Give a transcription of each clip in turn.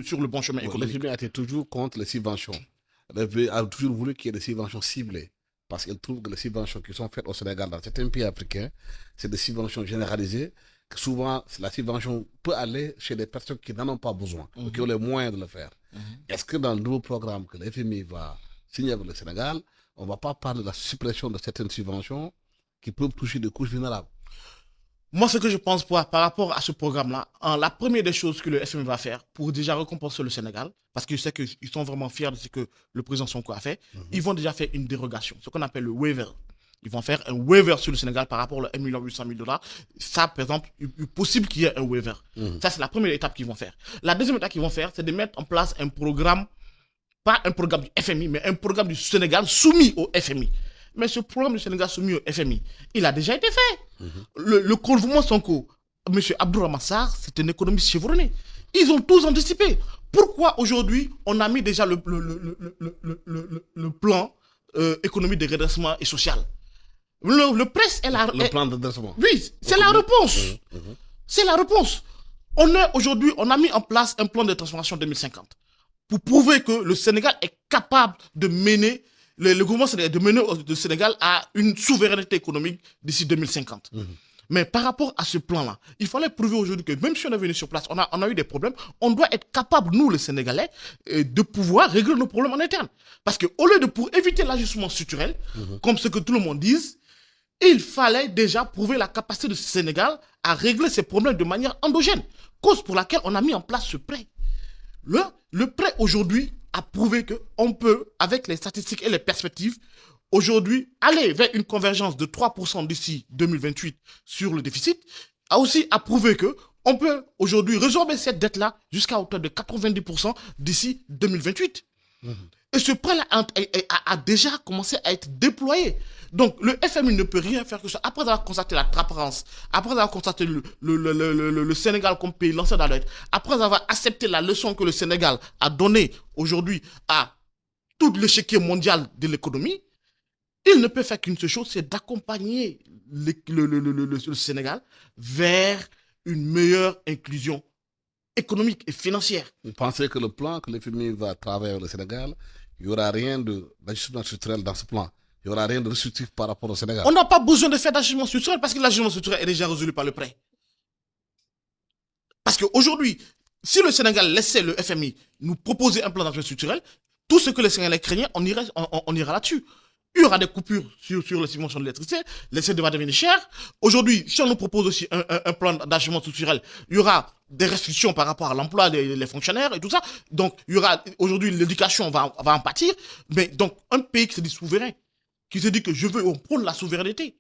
sur le bon chemin Bon, le économique. FMI a été toujours contre les subventions. Le FMI a toujours voulu qu'il y ait des subventions ciblées. Parce qu'il trouve que les subventions qui sont faites au Sénégal, dans certains pays africains, c'est des subventions généralisées. Que souvent, la subvention peut aller chez des personnes qui n'en ont pas besoin, ou qui ont Mhm, les moyens de le faire. mhm. Est-ce que dans le nouveau programme que le FMI va signer avec le Sénégal, on ne va pas parler de la suppression de certaines subventions qui peuvent toucher des couches vulnérables? Moi, ce que je pense par rapport à ce programme-là, la première des choses que le FMI va faire pour déjà récompenser le Sénégal, parce que je sais qu'ils sont vraiment fiers de ce que le président Sonko a fait, ils vont déjà faire une dérogation, ce qu'on appelle le waiver. Ils vont faire un waiver sur le Sénégal par rapport au 1,8 million. Ça, par exemple, il est possible qu'il y ait un waiver. Mhm. Ça, c'est la première étape qu'ils vont faire. La deuxième étape qu'ils vont faire, c'est de mettre en place un programme, pas un programme du FMI, mais un programme du Sénégal soumis au FMI. Mais ce programme du Sénégal soumis au FMI, il a déjà été fait. Mhm. Le gouvernement Sonko, M. Abdourahmane Sarr, c'est un économiste chevronné. Ils ont tous anticipé. Pourquoi aujourd'hui on a mis déjà le plan économique de redressement et social? Le presse est la. Le plan de développement. Oui, c'est la Mhm. réponse. C'est la réponse. Aujourd'hui, on a mis en place un plan de transformation 2050 pour prouver que le Sénégal est capable de mener, le gouvernement de mener le Sénégal à une souveraineté économique d'ici 2050. Mhm. Mais par rapport à ce plan-là, il fallait prouver aujourd'hui que même si on est venu sur place, on a eu des problèmes, on doit être capable, nous les Sénégalais, de pouvoir régler nos problèmes en interne. Parce qu'au lieu de pour éviter l'ajustement structurel, Mhm. comme ce que tout le monde dise, il fallait déjà prouver la capacité du Sénégal à régler ses problèmes de manière endogène. Cause pour laquelle on a mis en place ce prêt. Le, le prêt aujourd'hui a prouvé qu'on peut, avec les statistiques et les perspectives, aujourd'hui aller vers une convergence de 3% d'ici 2028 sur le déficit, a aussi prouvé que on peut aujourd'hui résorber cette dette-là jusqu'à hauteur de 90% d'ici 2028. Mhm. Et ce plan-là a déjà commencé à être déployé. Donc le FMI ne peut rien faire que ça. Après avoir constaté la transparence, après avoir constaté le Sénégal comme pays lancé dans l'aide, après avoir accepté la leçon que le Sénégal a donnée aujourd'hui à tout l'échiquier mondial de l'économie, il ne peut faire qu'une seule chose, c'est d'accompagner le Sénégal vers une meilleure inclusion économique et financière. Vous pensez que le plan que le FMI va travailler avec le Sénégal, il n'y aura rien d'ajustement structurel dans ce plan? Il n'y aura rien de restrictif par rapport au Sénégal? On n'a pas besoin de faire d'ajustement structurel parce que l'ajustement structurel est déjà résolu par le prêt. Parce qu'aujourd'hui, si le Sénégal laissait le FMI nous proposer un plan d'ajustement structurel, tout ce que les Sénégalais craignaient, on ira là-dessus. Il y aura des coupures sur les subventions de l'électricité, l'électricité va devenir chère. Aujourd'hui, si on nous propose aussi un plan d'ajustement structurel, il y aura des restrictions par rapport à l'emploi des fonctionnaires et tout ça. Donc, il y aura aujourd'hui l'éducation va en pâtir. Mais donc, un pays qui se dit souverain, qui se dit que je veux, on prône la souveraineté,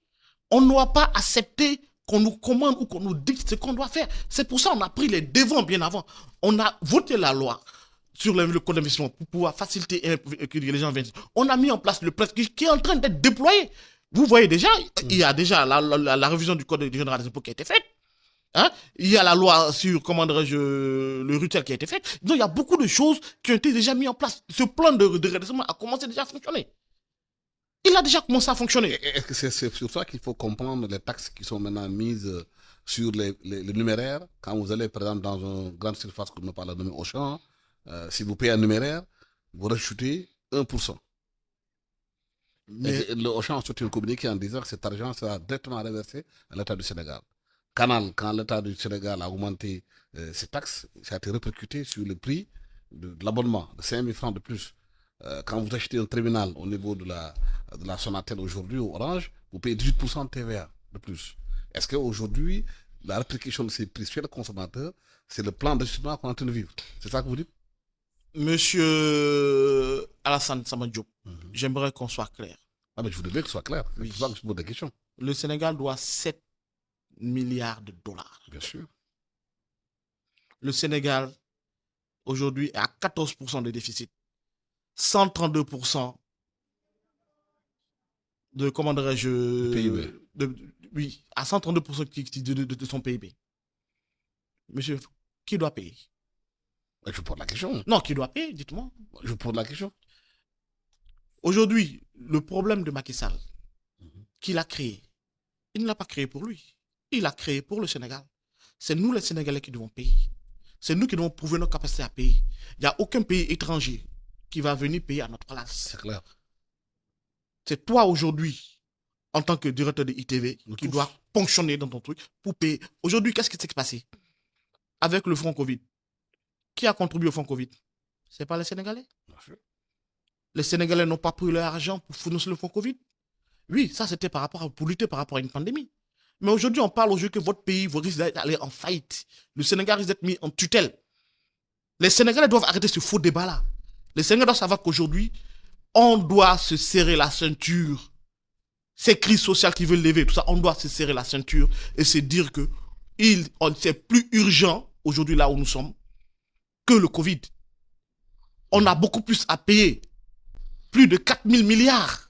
on ne doit pas accepter qu'on nous commande ou qu'on nous dicte ce qu'on doit faire. C'est pour ça qu'on a pris les devants bien avant. On a voté la loi sur le code d'investissement pour pouvoir faciliter que les gens viennent. On a mis en place le prêt qui est en train d'être déployé. Vous voyez déjà, il y a déjà la révision du code général des impôts qui a été faite. Hein? Il y a la loi sur, comment dirais-je, le retail qui a été faite. Donc il y a beaucoup de choses qui ont été déjà mises en place. Ce plan de redressement a commencé déjà à fonctionner. Il a déjà commencé à fonctionner. Est-ce que c'est sur ça qu'il faut comprendre les taxes qui sont maintenant mises sur les numéraires? Quand vous allez, par exemple, dans une grande surface comme nous parle de Auchan, si vous payez un numéraire, vous rajoutez 1%. Mais Et le Auchan a sorti un communiqué en disant que cet argent sera directement reversé à l'État du Sénégal. Canal, quand l'État du Sénégal a augmenté ses taxes, ça a été répercuté sur le prix de l'abonnement de 5 000 francs de plus. Quand vous achetez un terminal au niveau de la Sonatel aujourd'hui, au Orange, vous payez 18% de TVA de plus. Est-ce qu'aujourd'hui, la répercussion de ces prix sur le consommateur, c'est le plan d'ajustement qu'on est en train de vivre? C'est ça que vous dites? Monsieur Alassane Samadjo, Mhm. j'aimerais qu'on soit clair. Ah, mais je voudrais que ce soit clair. C'est Oui. pour ça que je pose des questions. Le Sénégal doit 7 milliards de dollars. Bien sûr. Le Sénégal, aujourd'hui, est à 14% de déficit. 132% de, comment dirais-je, Le PIB. oui, à 132% de son PIB. Monsieur, qui doit payer? Je pose la question. Non, qui doit payer, dites-moi. Je pose la question. Aujourd'hui, le problème de Macky Sall, Mhm. qu'il a créé, il ne l'a pas créé pour lui. Il l'a créé pour le Sénégal. C'est nous les Sénégalais qui devons payer. C'est nous qui devons prouver notre capacité à payer. Il n'y a aucun pays étranger qui va venir payer à notre place. C'est clair. C'est toi aujourd'hui, en tant que directeur de ITV, Nous qui tous. dois ponctionner dans ton truc pour payer. Aujourd'hui, qu'est-ce qui s'est passé avec le fonds Covid? Qui a contribué au fonds Covid? Ce n'est pas les Sénégalais. Bien sûr. Les Sénégalais n'ont pas pris leur argent pour financer le fonds Covid. Oui, ça c'était pour lutter par rapport à une pandémie. Mais aujourd'hui, on parle aujourd'hui que votre pays risque d'aller en faillite. Le Sénégal risque d'être mis en tutelle. Les Sénégalais doivent arrêter ce faux débat-là. Les Sénégalais doivent savoir qu'aujourd'hui, on doit se serrer la ceinture. Ces crises sociales qui veulent lever, tout ça, on doit se serrer la ceinture et se dire que c'est plus urgent aujourd'hui là où nous sommes que le Covid. On a beaucoup plus à payer. Plus de 4 000 milliards.